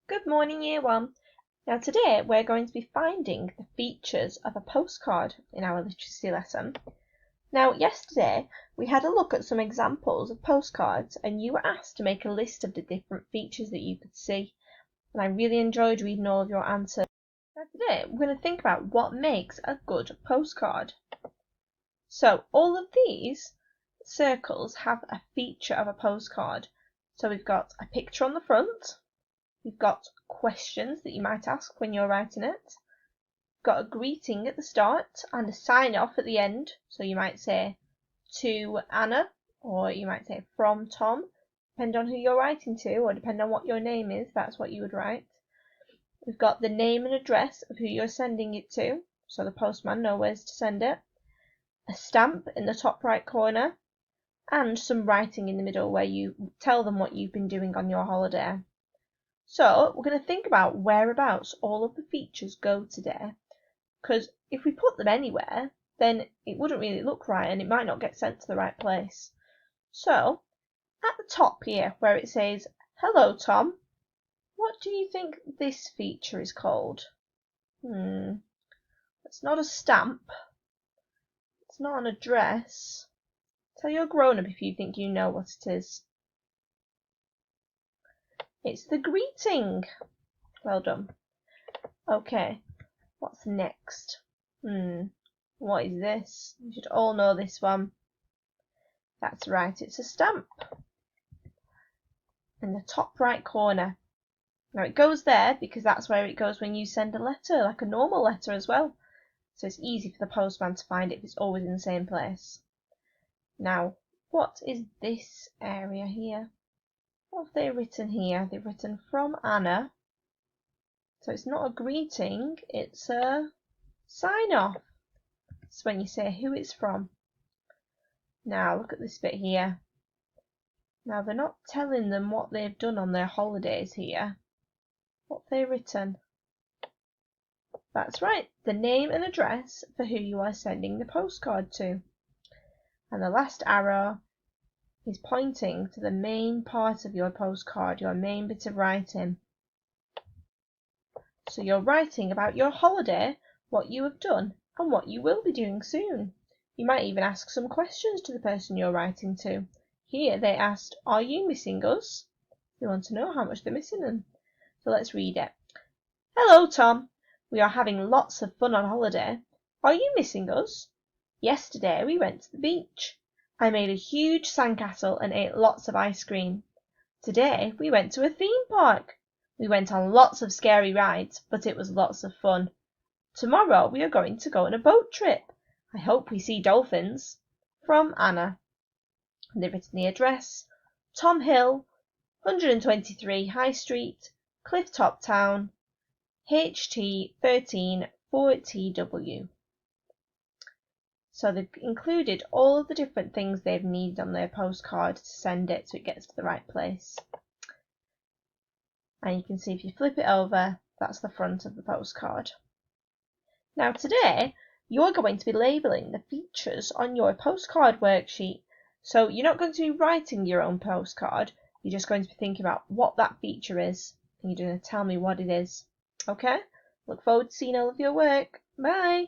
Good morning, Year 1. Now today we're going to be finding the features of a postcard in our literacy lesson. Now yesterday we had a look at some examples of postcards and you were asked to make a list of the different features that you could see. And I really enjoyed reading all of your answers. Now today we're going to think about what makes a good postcard. So all of these circles have a feature of a postcard. So we've got a picture on the front. You've got questions that you might ask when you're writing it. You've got a greeting at the start and a sign off at the end. So you might say to Anna, or you might say from Tom, depending on who you're writing to, or depending on what your name is, that's what you would write. We've got the name and address of who you're sending it to, so the postman knows where to send it. A stamp in the top right corner, and some writing in the middle where you tell them what you've been doing on your holiday. So we're going to think about whereabouts all of the features go today, because if we put them anywhere, then it wouldn't really look right and it might not get sent to the right place. So at the top here where it says, "Hello Tom," what do you think this feature is called? It's not a stamp. It's not an address. Tell your grown-up if you think you know what it is. It's the greeting. Well done. Okay, what's next? What is this? You should all know this one. That's right, it's a stamp. In the top right corner. Now it goes there because that's where it goes when you send a letter, like a normal letter as well. So it's easy for the postman to find it if it's always in the same place. Now, what is this area here? What have they written here? They've written from Anna. So it's not a greeting, it's a sign off. It's when you say who it's from. Now look at this bit here. Now they're not telling them what they've done on their holidays here. What have they written? That's right, the name and address for who you are sending the postcard to. And the last arrow is pointing to the main part of your postcard, your main bit of writing. So you're writing about your holiday, what you have done, and what you will be doing soon. You might even ask some questions to the person you're writing to. Here they asked, "Are you missing us?" They want to know how much they're missing them. So let's read it. "Hello, Tom. We are having lots of fun on holiday. Are you missing us? Yesterday we went to the beach. I made a huge sandcastle and ate lots of ice cream. Today we went to a theme park. We went on lots of scary rides, but it was lots of fun. Tomorrow we are going to go on a boat trip. I hope we see dolphins. From Anna." And they've written the address, Tom Hill, 123 High Street, Clifftop Town, HT 13 4TW. So they've included all of the different things they've needed on their postcard to send it so it gets to the right place. And you can see if you flip it over, that's the front of the postcard. Now today, you're going to be labelling the features on your postcard worksheet. So you're not going to be writing your own postcard, you're just going to be thinking about what that feature is, and you're going to tell me what it is. Okay? Look forward to seeing all of your work. Bye!